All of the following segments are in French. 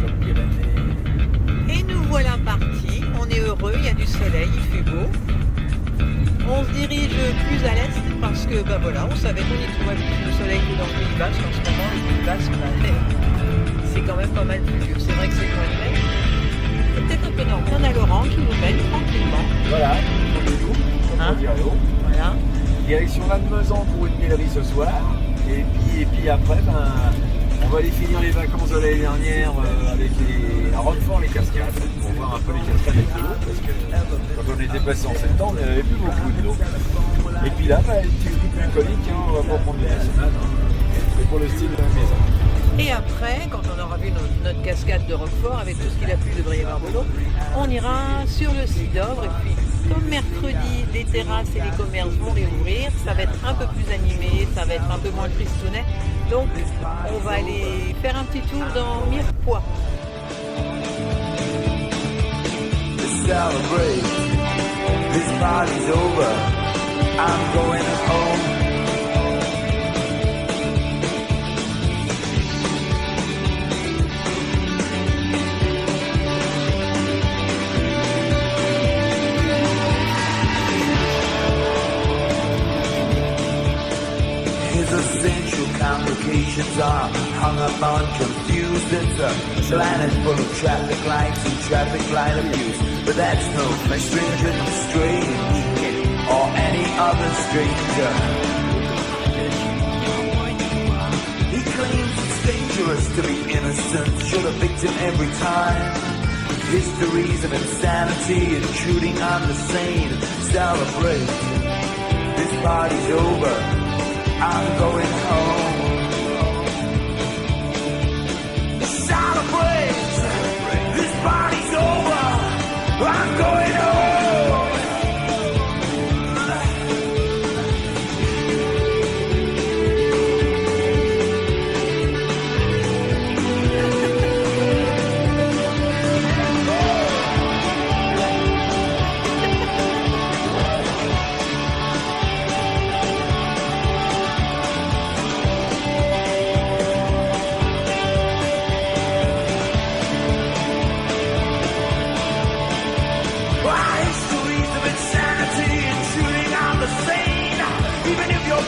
Alpes, Pyrénées. Et nous voilà partis, on est heureux, il y a du soleil, il fait beau. On se dirige plus à l'est parce que bah voilà, on savait qu'on y trouverait plus de soleil que dans le Pays Basque. En ce moment, le Pays Basque, c'est quand même pas mal plus dur. C'est vrai que c'est le mois de mai. C'est peut-être un peu normal. On a Laurent qui nous mène tranquillement. Voilà, comme Hein? on dit à l'eau. Voilà. Direction Lannemezan pour une galerie ce soir. Et puis après, on va aller finir les vacances de l'année dernière avec à Roquefort les cascades, pour voir un peu les cascades avec de l'eau, parce que quand on était passé en septembre, il n'y avait plus beaucoup de l'eau. Et puis là, une petite route bucolique, on va pas prendre de la semaine, c'est pour le style de la maison. Et après, quand on aura vu notre cascade de Roquefort, avec tout ce qu'il a plu, il devrait y avoir de l'eau, on ira sur le Cidovre. Et puis, comme mercredi, les terrasses et les commerces vont réouvrir, ça va être un peu plus animé, ça va être un peu moins tristounet. Donc, on va aller faire un petit tour dans Mirepoix. Celebrate. This party's over. I'm going home. His essential complications are hung up on confused. It's a planet full of traffic lights and traffic light abuse. But that's no stranger than strange or any other stranger. He claims it's dangerous to be innocent, shoot a victim every time. Histories of insanity intruding on the sane. Celebrate, this party's over. I'm going home. Celebrate, this party's over. I'm going home.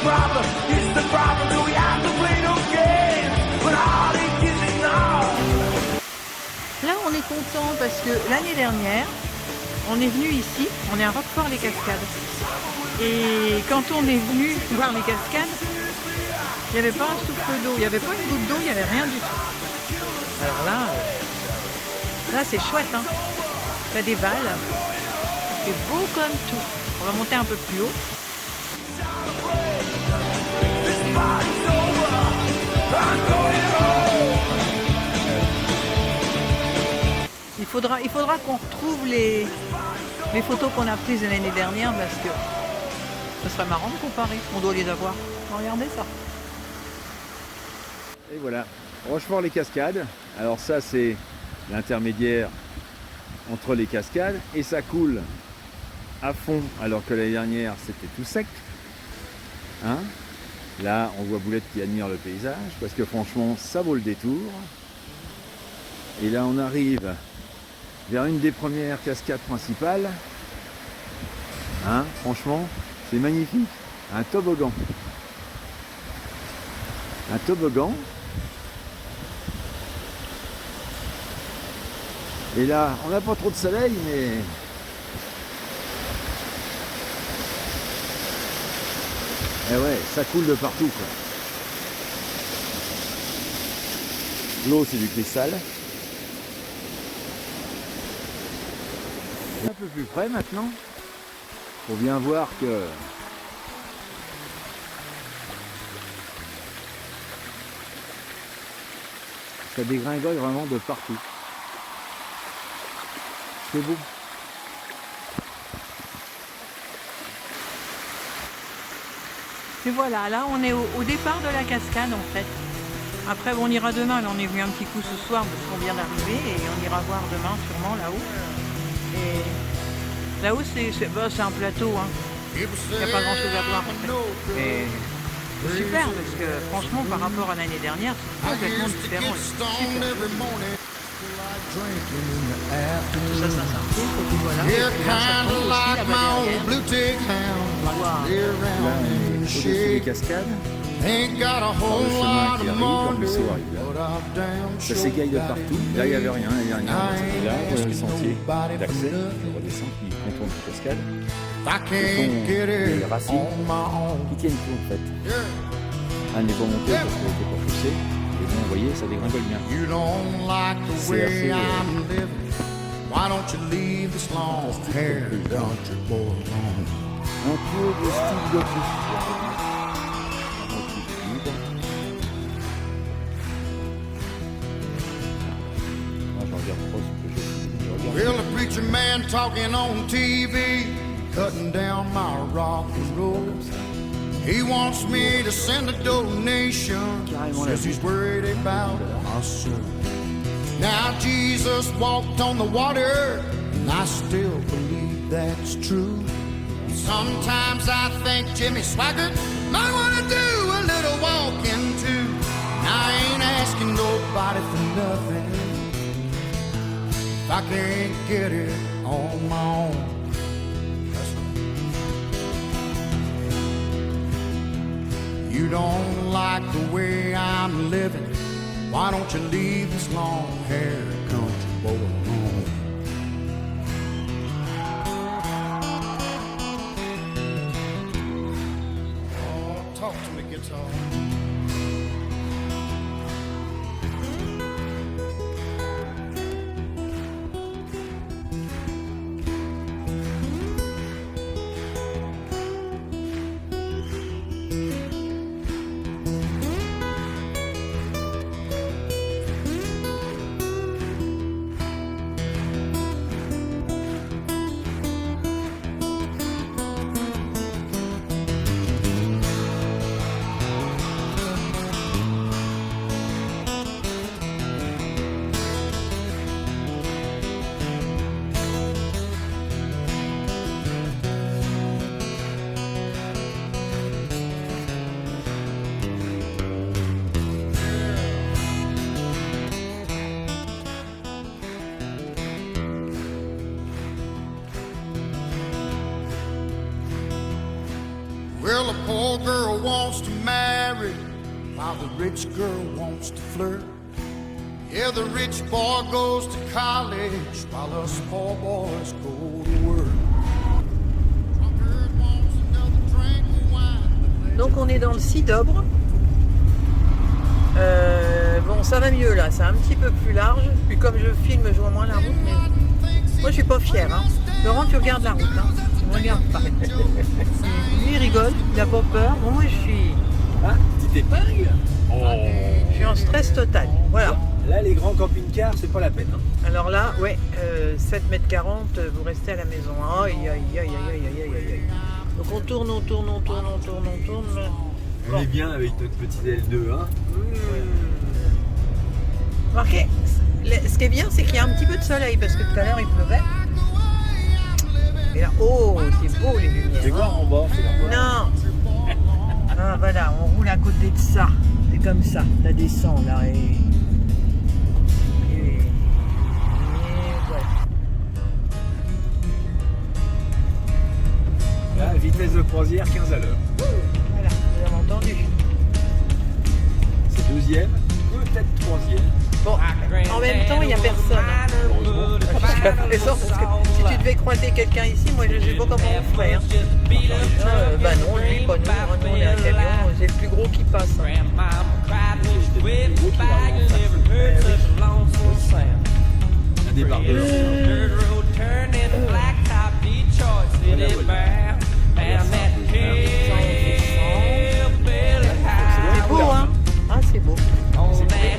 Problem is the problem, do we have to play no games? But all it gives is now. Là, on est content parce que l'année dernière, on est venu ici, on est à Roquefort-les-Cascades. Et quand on est venu voir les cascades, il n'y avait pas un souffle d'eau, il n'y avait pas une goutte d'eau, il n'y avait rien du tout. Alors là c'est chouette, hein. T'as des balles, c'est beau comme tout. On va monter un peu plus haut. Il faudra qu'on retrouve les photos qu'on a prises l'année dernière parce que ce serait marrant de comparer. On doit les avoir. Regardez ça. Et voilà, Rochefort les cascades. Alors ça c'est l'intermédiaire entre les cascades et ça coule à fond alors que l'année dernière c'était tout sec. Hein? Là on voit Boulette qui admire le paysage parce que franchement ça vaut le détour. Et là on arrive vers une des premières cascades principales. Hein? Franchement c'est magnifique. Un toboggan. Un toboggan. Et là, on n'a pas trop de soleil, mais eh ouais, ça coule de partout, quoi. L'eau, c'est du cristal. Un peu plus près maintenant. On vient voir que ça dégringole vraiment de partout. C'est beau. Et voilà, là on est au départ de la cascade en fait. Après on ira demain, là on est venu un petit coup ce soir parce qu'on vient d'arriver et on ira voir demain sûrement là-haut. Et là-haut c'est un plateau, hein. Il n'y a pas grand chose à voir en fait. Et c'est super parce que franchement par rapport à l'année dernière c'est complètement différent. C'est super. Tout ça, c'est un sentier. Et puis voilà. Et là, ça tombe aussi là-bas derrière. Wow. Là, on est au-dessus des cascades. Par le chemin qui arrive, l'Ormesso arrive là. Ça s'égaille de partout. Là, il n'y avait rien l'année dernière. Et là, voilà le sentier d'accès. On redescend, qui contourne les cascades. Au fond, il y a les racines qui tiennent tout en fait. Elle n'est pas montée parce qu'elle n'était pas poussée. Et bon, vous voyez, ça dégringole bien. C'est assez... un peu de style gothique. Well, the preacher man talking on TV, cutting down my rock and roll. He wants me to send a donation, says he's worried about my soul. Now Jesus walked on the water, and I still believe that's true. Sometimes I think Jimmy Swaggart might want to do a little walking too. I ain't asking nobody for nothing if I can't get it on my own. You don't like the way I'm living, why don't you leave this long-haired country boy alone? Oh, talk to me, guitar. Well, the poor girl wants to marry, while the rich girl wants to flirt. Yeah, the rich boy goes to college, while us poor boys go to work. Drunkard wants another drink of wine. Donc on est dans le Cidobres. Bon, ça va mieux là, c'est un petit peu plus large. Puis comme je filme, je vois moins la route, mais moi je suis pas fière. Hein. Laurent, tu regardes la route, hein. Tu me regardes pas. Lui il rigole, il a pas peur. Bon, moi je suis. Ah, petite épingle. Je suis en stress total. Voilà. Là, les grands camping-cars, c'est pas la peine. Hein. Alors là, ouais, 7,40 m, vous restez à la maison. Aïe, aïe, aïe, aïe, aïe, aïe, aïe, aïe. Donc on tourne. On est bien avec notre petite L2, hein. Remarquez, ce qui est bien, c'est qu'il y a un petit peu de soleil, parce que tout à l'heure il pleuvait. Et là, oh, c'est beau les lumières. C'est voir en bas, c'est la voie. Non. Ah, voilà, on roule à côté de ça. C'est comme ça, ça descend là et voilà. Là, vitesse de croisière 15 à l'heure. Voilà, vous avez entendu. C'est deuxième, peut-être troisième. Bon, en même temps, il n'y a personne. Jusqu'à présent, parce que si tu devais croiser quelqu'un ici, moi je ne sais pas comment on ferait. Hein. Bah non, lui, pas nous. Nous, on est un camion, c'est le plus gros qui passe. Hein. Un débardeur. C'est beau, hein? Ah, c'est beau.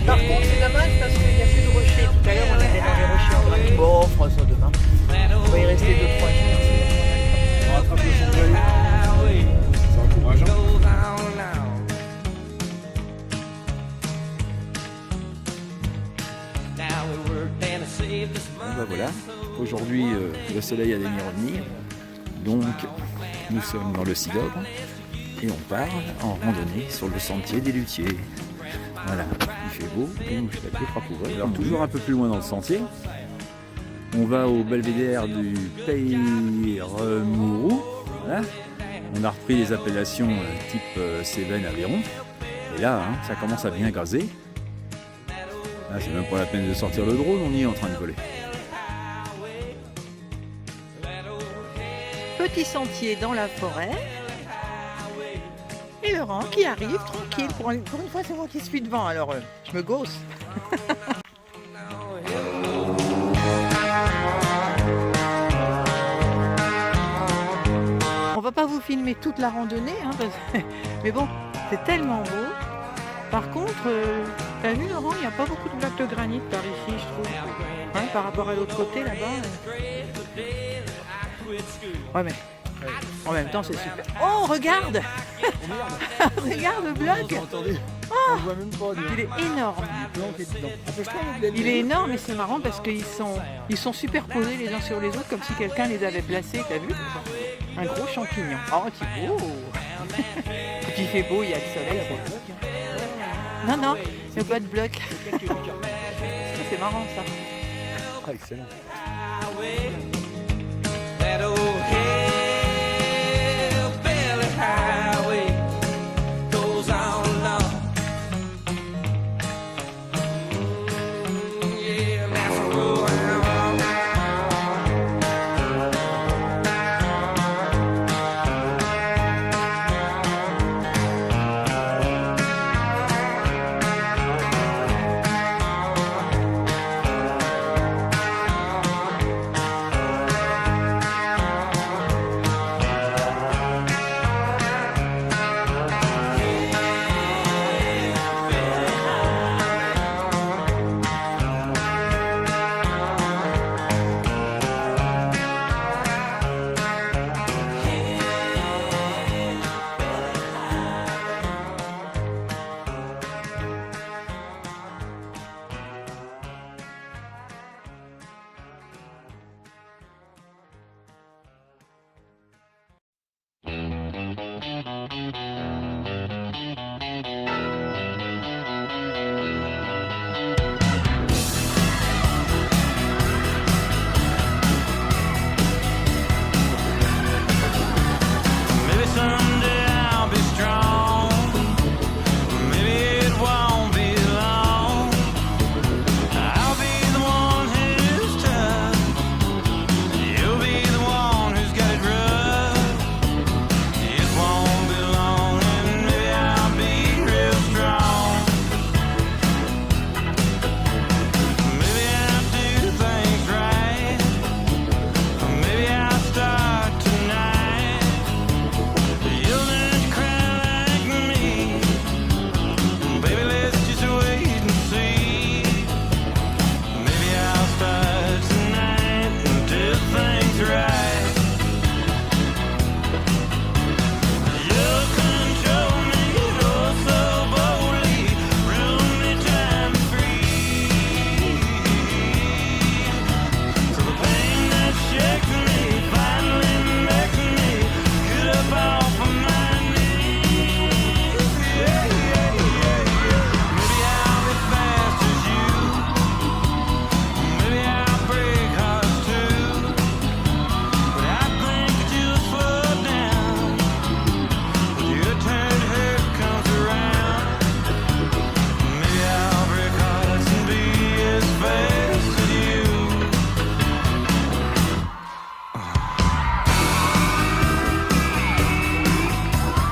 Par contre, c'est dommage parce qu'il n'y a plus de rochers. Tout à l'heure, on était dans les rochers en granit. Bon, on fera ça demain. On va y rester 2-3 jours. On rattrape le soleil. C'est encourageant. Bon, bah voilà. Aujourd'hui, le soleil a daigné revenir. Donc, nous sommes dans le Cidobres et on part en randonnée sur le sentier des Luthiers. Voilà. fait beau, donc je l'ai pas couvert. Alors toujours un peu plus loin dans le sentier, on va au belvédère du Peyremourou. Voilà. On a repris les appellations type Cévennes, Aveyron. Et là, hein, ça commence à bien gazer. Là, c'est même pas la peine de sortir le drone, on y est en train de voler. Petit sentier dans la forêt. Et Laurent qui arrive tranquille. Pour une fois, c'est moi qui suis devant, alors je me gausse. On va pas vous filmer toute la randonnée, hein, mais bon, c'est tellement beau. Par contre, t'as vu Laurent, il n'y a pas beaucoup de blocs de granit par ici, je trouve. Hein, par rapport à l'autre côté là-bas. Ouais, mais en même temps, c'est super. Oh, regarde. Regarde le bloc. Oh, il est énorme. Il est énorme et c'est marrant parce qu'ils sont superposés les uns sur les autres comme si quelqu'un les avait placés, t'as vu? Un gros champignon. Oh, c'est beau. Et puis il fait beau, il y a le soleil. Non, non, il n'y a pas de bloc. C'est marrant ça. Ah, excellent.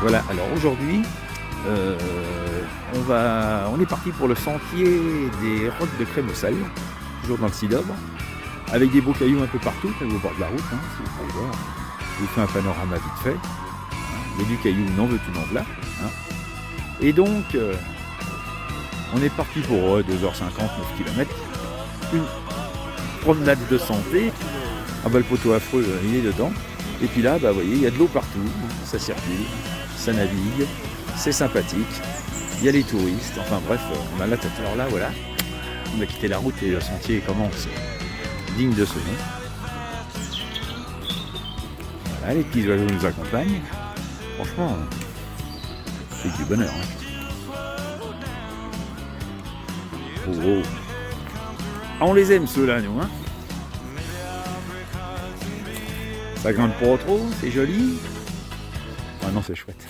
Voilà, alors aujourd'hui, on est parti pour le sentier des rocs de Crémaussal, toujours dans le Sidobre, avec des beaux cailloux un peu partout, au bord de la route, hein, si vous pouvez voir. Je vous fais un panorama vite fait. Il y a du caillou, n'en veux-tu n'en voilà. Hein. Et donc, on est parti pour 2h50, 9 km. Une promenade de santé. Ah bah le poteau affreux, il est dedans. Et puis là, bah, vous voyez, il y a de l'eau partout, ça circule, ça navigue, c'est sympathique. Il y a les touristes, enfin bref, on a la tête. Alors là, voilà, on a quitté la route et le sentier commence digne de ce nom. Voilà, les petits oiseaux nous accompagnent. Franchement, c'est du bonheur. Hein. Oh. Ah, on les aime ceux-là, nous. Hein, ça grimpe pas trop, c'est joli. Ah non, c'est chouette.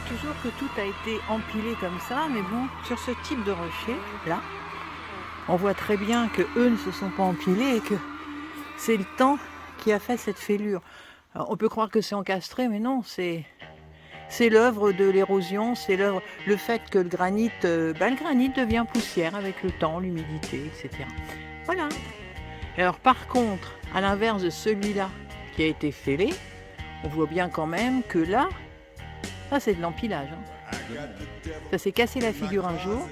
Toujours que tout a été empilé comme ça, mais bon, sur ce type de rocher, là, on voit très bien que eux ne se sont pas empilés et que c'est le temps qui a fait cette fêlure. Alors, on peut croire que c'est encastré, mais non, c'est l'œuvre de l'érosion, c'est le fait que le granit devient poussière avec le temps, l'humidité, etc. Voilà. Alors par contre, à l'inverse de celui-là qui a été fêlé, on voit bien quand même que là, ça c'est de l'empilage. Hein. Ça s'est cassé la figure un jour.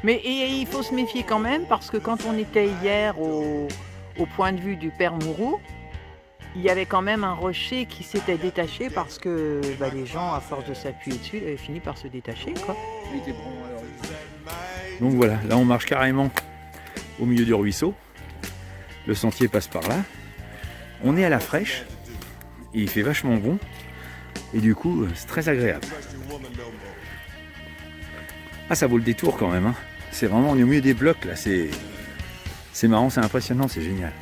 Mais il faut se méfier quand même parce que quand on était hier au point de vue du père Mourou, il y avait quand même un rocher qui s'était détaché parce que les gens, à force de s'appuyer dessus, avaient fini par se détacher, quoi. Donc voilà, là on marche carrément au milieu du ruisseau. Le sentier passe par là. On est à la fraîche et il fait vachement bon. Et du coup, c'est très agréable. Ah, ça vaut le détour quand même. Hein. C'est vraiment, on est au milieu des blocs là. C'est marrant, c'est impressionnant, c'est génial.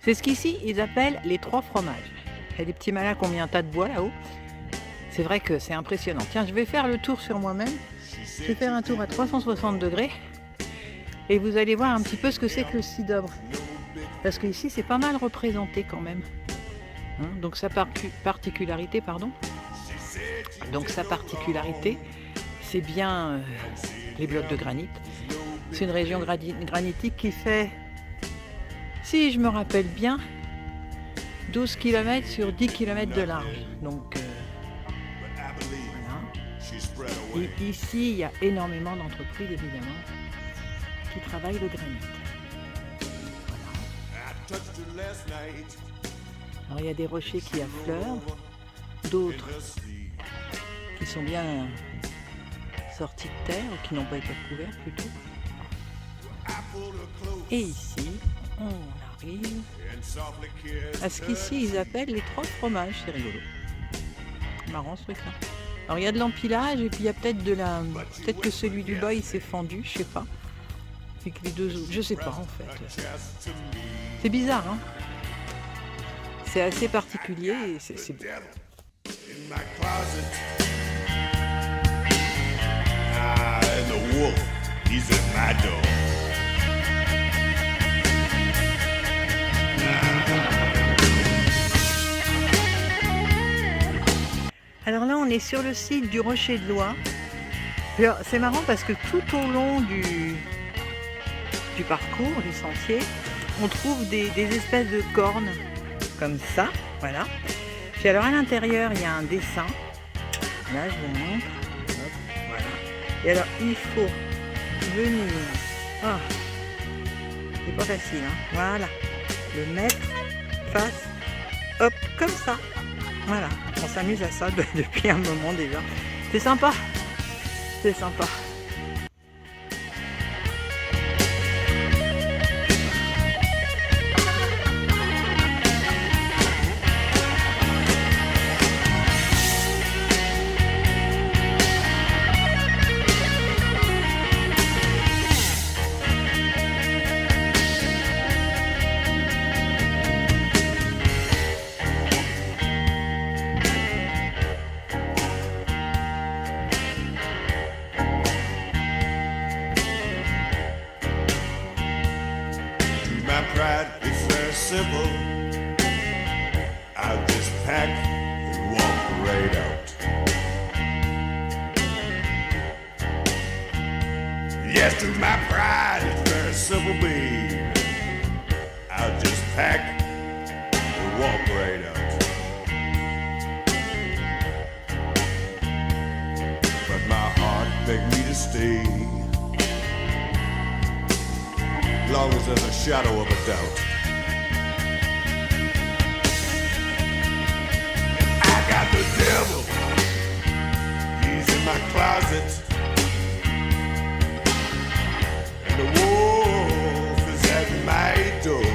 C'est ce qu'ici ils appellent les 3 fromages. Il y a des petits malins qui ont mis un tas de bois là-haut. C'est vrai que c'est impressionnant. Tiens, je vais faire le tour sur moi-même. Je vais faire un tour à 360 degrés. Et vous allez voir un petit peu ce que c'est que le Cidobre. Parce qu'ici, c'est pas mal représenté quand même. Hein, donc sa particularité, c'est bien les blocs de granit. C'est une région granitique qui fait, si je me rappelle bien, 12 km sur 10 km de large. Donc voilà. Et ici, il y a énormément d'entreprises, évidemment, qui travaillent le granit. Voilà. Alors il y a des rochers qui affleurent, d'autres qui sont bien sortis de terre ou qui n'ont pas été recouverts plutôt. Et ici, on arrive à ce qu'ici ils appellent les 3 fromages, c'est rigolo. Marrant ce truc-là. Alors il y a de l'empilage et puis il y a peut-être que celui du bas il s'est fendu, je sais pas. Puis que les deux autres, je sais pas en fait. C'est bizarre, hein. C'est assez particulier et c'est bien. Alors là, on est sur le site du Rocher de Loie. C'est marrant parce que tout au long du parcours, du sentier, on trouve des espèces de cornes comme ça, voilà. Puis alors à l'intérieur, il y a un dessin. Là, je vous montre. Hop, voilà. Et alors, il faut venir. Ah, c'est pas facile, hein. Voilà. Le mettre face, hop, comme ça. Voilà. On s'amuse à ça depuis un moment déjà. C'est sympa. C'est sympa. My pride is very simple. I'll just pack and walk right out. Yes, to my pride is very simple, babe. I'll just pack and walk right out. But my heart begged me to stay. Long as there's a shadow of a doubt. I got the devil, he's in my closet, and the wolf is at my door.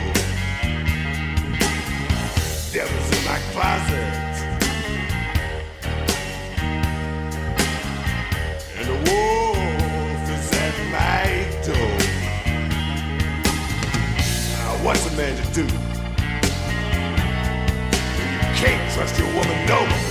Devil's in my closet, and the wolf is at my door. What's a man to do? You can't trust your woman no more.